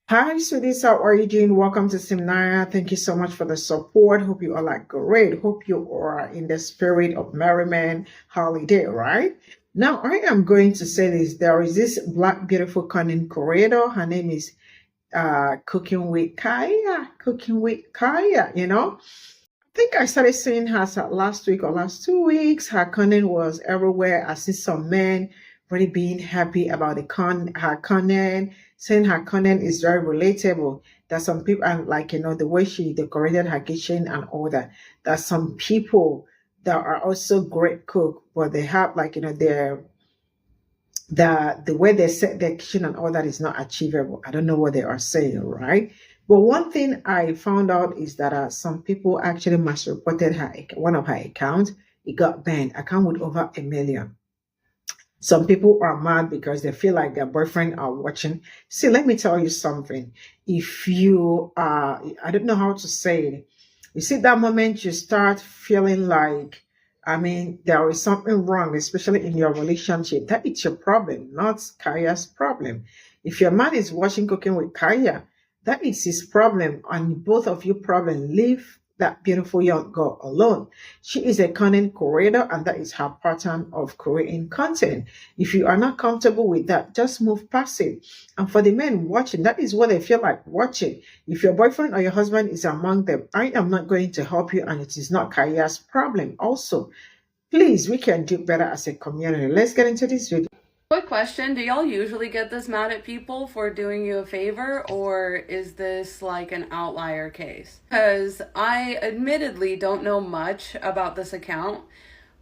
Hi, sweeties. How are you doing? Welcome to Cimnanya. Thank you so much for the support. Hope you all are great. Hope you are in the spirit of merriment holiday, right? Now, I am going to say this. There is this black, beautiful content creator. Her name is Cooking with Kaya. Cooking with Kaya. I think I started seeing her last week or last 2 weeks. Her content was everywhere. I see some men really being happy about her content, saying her content is very relatable. That some people and like the way she decorated her kitchen and all that. That some people that are also great cook, but they have their the way they set their kitchen and all that is not achievable. I don't know what they are saying, right? But one thing I found out is that some people actually misreported one of her accounts. It got banned. Account with over 1 million. Some people are mad because they feel like their boyfriend are watching. See, let me tell you something. If you I don't know how to say it. You see that moment you start feeling like, I mean, there is something wrong, especially in your relationship. That it's your problem, not Kaya's problem. If your man is watching Cooking with Kaya, that is his problem, and both of you problem. Leave that beautiful young girl alone. She is a content creator, and that is her pattern of creating content. If you are not comfortable with that, just move past it. And for the men watching, that is what they feel like watching. If your boyfriend or your husband is among them, I am not going to help you, and it is not Kaya's problem. Also, please, we can do better as a community. Let's get into this video. Quick question, do y'all usually get this mad at people for doing you a favor, or is this like an outlier case? Because I admittedly don't know much about this account,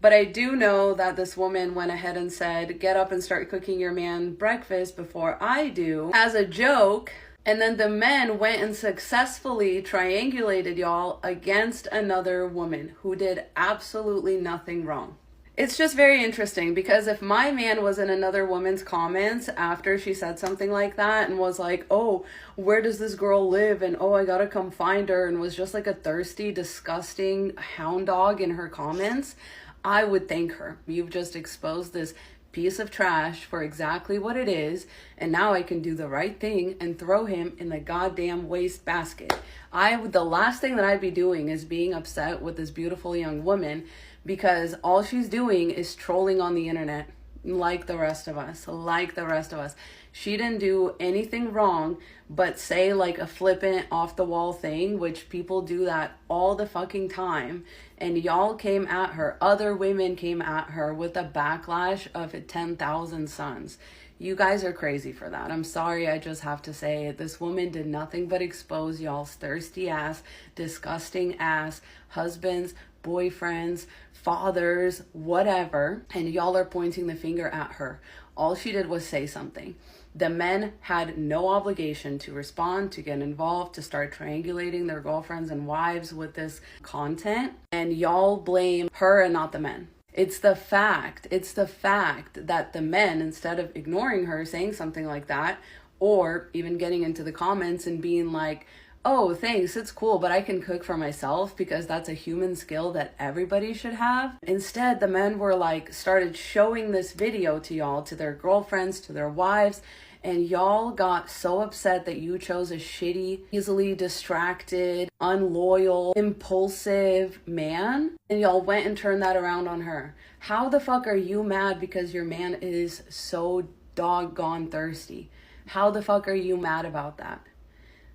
but I do know that this woman went ahead and said, get up and start cooking your man breakfast before I do, as a joke. And then the men went and successfully triangulated y'all against another woman who did absolutely nothing wrong. It's just very interesting because if my man was in another woman's comments after she said something like that and was like, oh, where does this girl live? And oh, I gotta come find her, and was just like a thirsty, disgusting hound dog in her comments, I would thank her. You've just exposed this piece of trash for exactly what it is, and now I can do the right thing and throw him in the goddamn waste basket. The last thing that I'd be doing is being upset with this beautiful young woman, because all she's doing is trolling on the internet like the rest of us. She didn't do anything wrong but say like a flippant off the wall thing, which people do that all the fucking time. And y'all came at her, other women came at her with a backlash of 10,000 suns. You guys are crazy for that. I'm sorry, I just have to say it. This woman did nothing but expose y'all's thirsty ass, disgusting ass husbands, boyfriends, fathers, whatever, and y'all are pointing the finger at her. All she did was say something. The men had no obligation to respond, to get involved, to start triangulating their girlfriends and wives with this content, and y'all blame her and not the men. It's the fact that the men, instead of ignoring her, saying something like that, or even getting into the comments and being like, oh, thanks, it's cool, but I can cook for myself because that's a human skill that everybody should have. Instead, the men were like, started showing this video to y'all, to their girlfriends, to their wives, and y'all got so upset that you chose a shitty, easily distracted, unloyal, impulsive man, and y'all went and turned that around on her. How the fuck are you mad because your man is so doggone thirsty? How the fuck are you mad about that?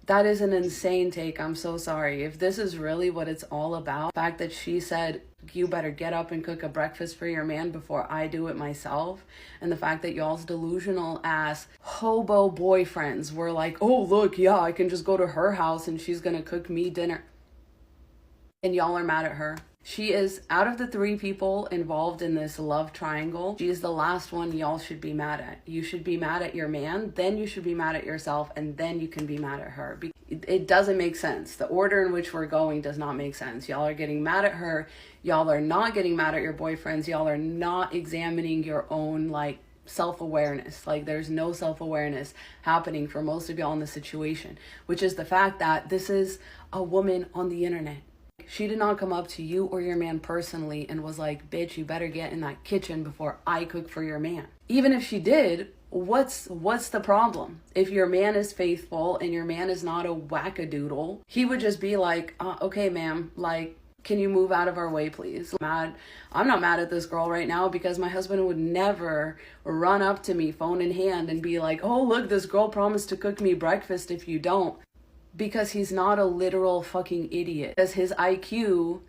That is an insane take. I'm so sorry. If this is really what it's all about, the fact that she said, you better get up and cook a breakfast for your man before I do it myself, and the fact that y'all's delusional ass hobo boyfriends were like, oh, look, yeah, I can just go to her house and she's gonna cook me dinner. And y'all are mad at her. She is, out of the three people involved in this love triangle, she is the last one y'all should be mad at. You should be mad at your man, then you should be mad at yourself, and then you can be mad at her. It doesn't make sense. The order in which we're going does not make sense. Y'all are getting mad at her. Y'all are not getting mad at your boyfriends. Y'all are not examining your own, like, self-awareness. Like, there's no self-awareness happening for most of y'all in this situation, which is the fact that this is a woman on the internet. She did not come up to you or your man personally and was like, bitch, you better get in that kitchen before I cook for your man. Even if she did, what's the problem? If your man is faithful and your man is not a wackadoodle, he would just be like, okay, ma'am, like, can you move out of our way, please? I'm not mad at this girl right now because my husband would never run up to me, phone in hand, and be like, oh, look, this girl promised to cook me breakfast if you don't. Because he's not a literal fucking idiot. Because his IQ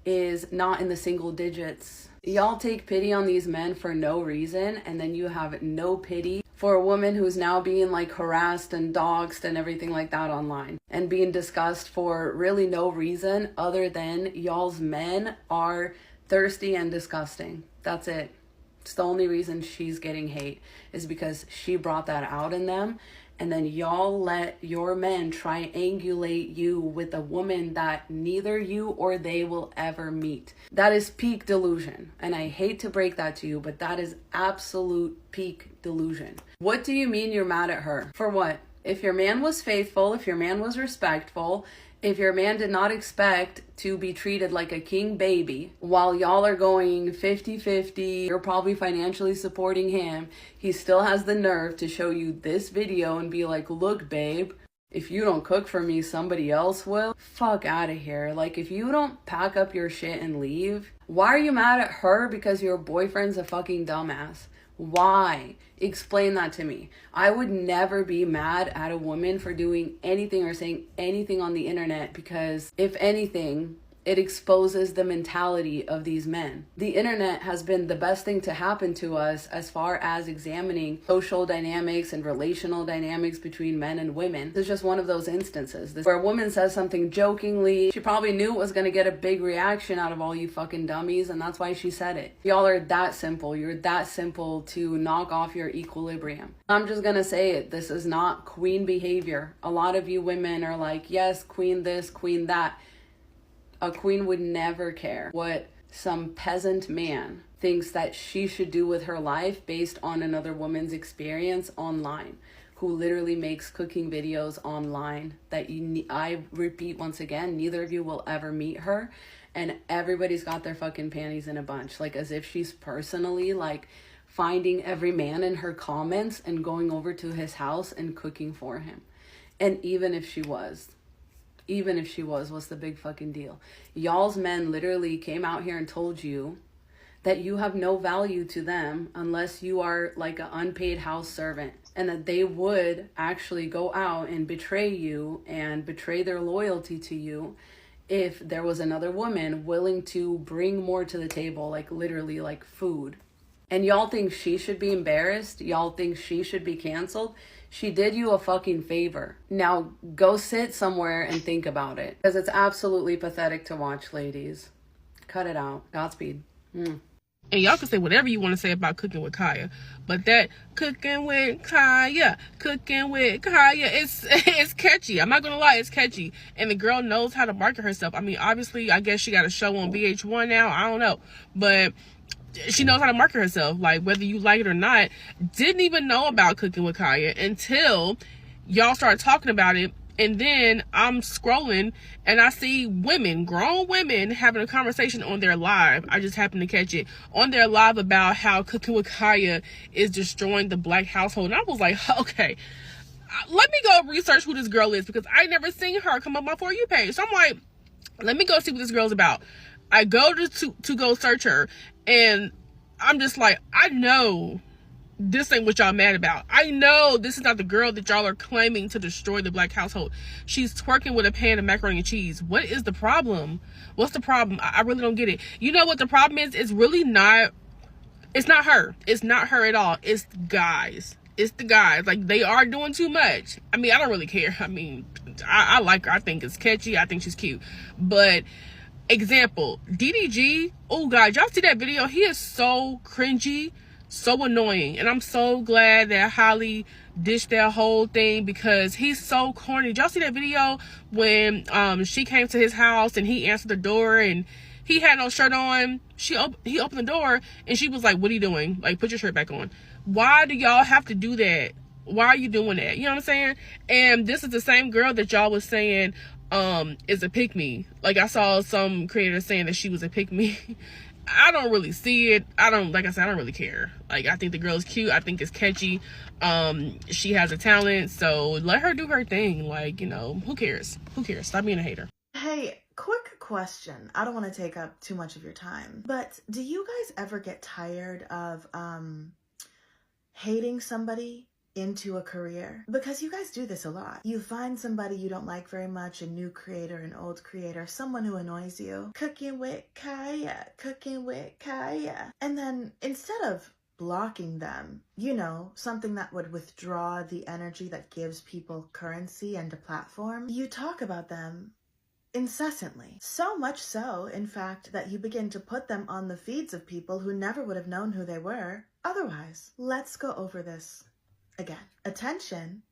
is not in the single digits. Y'all take pity on these men for no reason, and then you have no pity for a woman who's now being like harassed and doxxed and everything like that online, and being discussed for really no reason other than y'all's men are thirsty and disgusting. That's it. It's the only reason she's getting hate, is because she brought that out in them. And then y'all let your men triangulate you with a woman that neither you or they will ever meet. That is peak delusion. And I hate to break that to you, but that is absolute peak delusion. What do you mean you're mad at her? For what? If your man was faithful, if your man was respectful, if your man did not expect to be treated like a king baby, while y'all are going 50-50, you're probably financially supporting him, he still has the nerve to show you this video and be like, look, babe, if you don't cook for me, somebody else will. Fuck out of here. Like, if you don't pack up your shit and leave, why are you mad at her because your boyfriend's a fucking dumbass? Why? Explain that to me. I would never be mad at a woman for doing anything or saying anything on the internet, because if anything, it exposes the mentality of these men. The internet has been the best thing to happen to us as far as examining social dynamics and relational dynamics between men and women. This is just one of those instances where a woman says something jokingly. She probably knew it was going to get a big reaction out of all you fucking dummies, and that's why she said it. Y'all are that simple. You're that simple to knock off your equilibrium. I'm just going to say it. This is not queen behavior. A lot of you women are like, yes, queen this, queen that. A queen would never care what some peasant man thinks that she should do with her life based on another woman's experience online, who literally makes cooking videos online that I repeat once again, neither of you will ever meet her, and everybody's got their fucking panties in a bunch, like as if she's personally like finding every man in her comments and going over to his house and cooking for him. And even if she was, what's the big fucking deal? Y'all's men literally came out here and told you that you have no value to them unless you are like an unpaid house servant, and that they would actually go out and betray you and betray their loyalty to you if there was another woman willing to bring more to the table, like literally like food. And y'all think she should be embarrassed? Y'all think she should be canceled? She did you a fucking favor. Now go sit somewhere and think about it, because it's absolutely pathetic to watch, ladies. Cut it out. Godspeed. And y'all can say whatever you want to say about cooking with Kaya, but that cooking with Kaya, it's catchy. I'm not gonna lie, it's catchy, and the girl knows how to market herself. I mean, obviously, I guess she got a show on VH1 now. I don't know, but she knows how to market herself. Like, whether you like it or not, didn't even know about cooking with Kaya until y'all started talking about it. And then I'm scrolling and I see women, grown women, having a conversation on their live. I just happened to catch it on their live about how cooking with Kaya is destroying the black household. And I was like, okay, let me go research who this girl is, because I never seen her come up my For You page. So I'm like, let me go see what this girl's about. I go to go search her, and I'm just like, I know this ain't what y'all mad about. I know this is not the girl that y'all are claiming to destroy the black household. She's twerking with a pan of macaroni and cheese. What is the problem? What's the problem? I really don't get it. You know what the problem is? It's really not, it's not her. It's not her at all. It's guys. It's the guys. Like, they are doing too much. I mean, I don't really care. I mean, I like her. I think it's catchy. I think she's cute. But example, DDG, oh god, y'all see that video? He is so cringy, so annoying, and I'm so glad that Holly dished that whole thing, because he's so corny. Did y'all see that video when she came to his house and he answered the door and he had no shirt on? He opened the door and she was like, what are you doing? Like, put your shirt back on. Why do y'all have to do that? Why are you doing that? You know what I'm saying? And this is the same girl that y'all was saying is a pick me. Like, I saw some creator saying that she was a pick me. I don't really see it. I don't, like I said, I don't really care. Like, I think the girl is cute. I think it's catchy. She has a talent, so let her do her thing. Like, you know, who cares? Who cares? Stop being a hater. Hey, quick question. I don't want to take up too much of your time, but do you guys ever get tired of hating somebody into a career? Because you guys do this a lot. You find somebody you don't like very much, a new creator, an old creator, someone who annoys you. Cooking with Kaya, cooking with Kaya. And then instead of blocking them, you know, something that would withdraw the energy that gives people currency and a platform, you talk about them incessantly. So much so, in fact, that you begin to put them on the feeds of people who never would have known who they were otherwise. Let's go over this again. Attention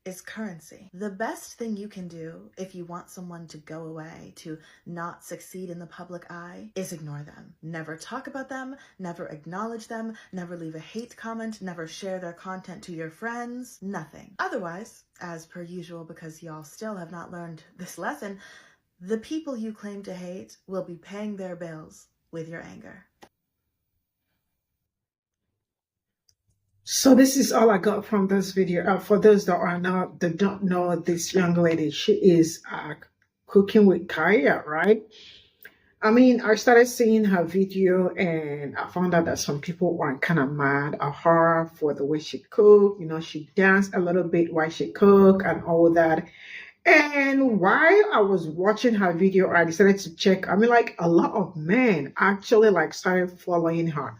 is currency. The best thing you can do if you want someone to go away, to not succeed in the public eye, is ignore them. Never talk about them, never acknowledge them, never leave a hate comment, never share their content to your friends, nothing. Otherwise, as per usual, because y'all still have not learned this lesson, the people you claim to hate will be paying their bills with your anger. So this is all I got from this video. For those that don't know this young lady, she is cooking with Kaya, right? I mean, I started seeing her video and I found out that some people were kind of mad at her for the way she cooked. You know, she danced a little bit while she cooked and all that. And while I was watching her video, I decided to check. I mean, like a lot of men actually like started following her.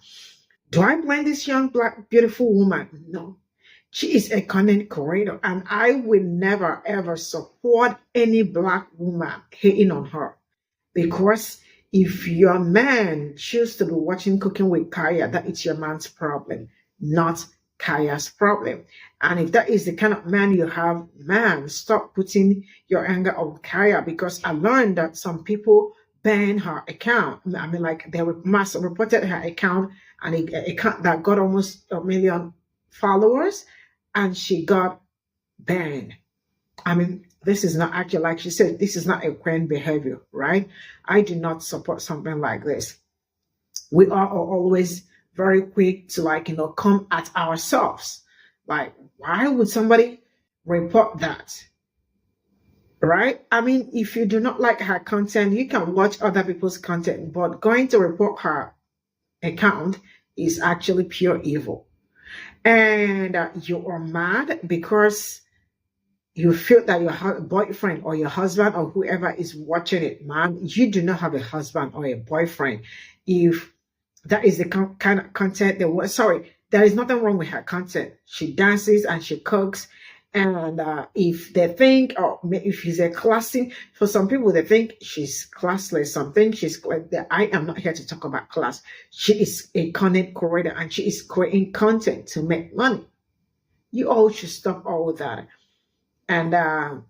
Do I blame this young black beautiful woman? No. She is a content creator, and I will never ever support any black woman hating on her. Because if your man chooses to be watching Cooking with Kaya, that is your man's problem, not Kaya's problem. And if that is the kind of man you have, man, stop putting your anger on Kaya, because I learned that some people banned her account. I mean, like they must have reported her account, and an account that got almost 1 million followers, and she got banned. I mean, this is not actually, like she said, this is not a queen behavior, right? I do not support something like this. We are always very quick to, like, you know, come at ourselves. Like, why would somebody report that? Right? I mean, if you do not like her content, you can watch other people's content, but going to report her account is actually pure evil. And you are mad because you feel that your boyfriend or your husband or whoever is watching it, man, you do not have a husband or a boyfriend. If that is the kind of content there is nothing wrong with her content. She dances and she cooks. And if they think, or if she's a classy, for some people, they think she's classless. Some think she's, I am not here to talk about class. She is a content creator and she is creating content to make money. You all should stop all of that. And I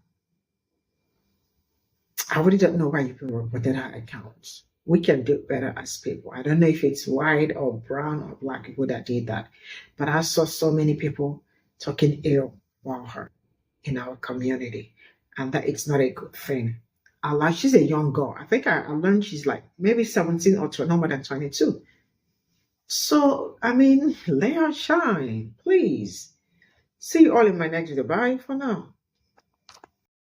really don't know why you people reported her accounts. We can do better as people. I don't know if it's white or brown or black people that did that, but I saw so many people talking ill about her in our community, and that it's not a good thing. She's a young girl. I think I learned she's like maybe 17 or no more than 22. So, I mean, let her shine, please. See you all in my next video. Bye for now.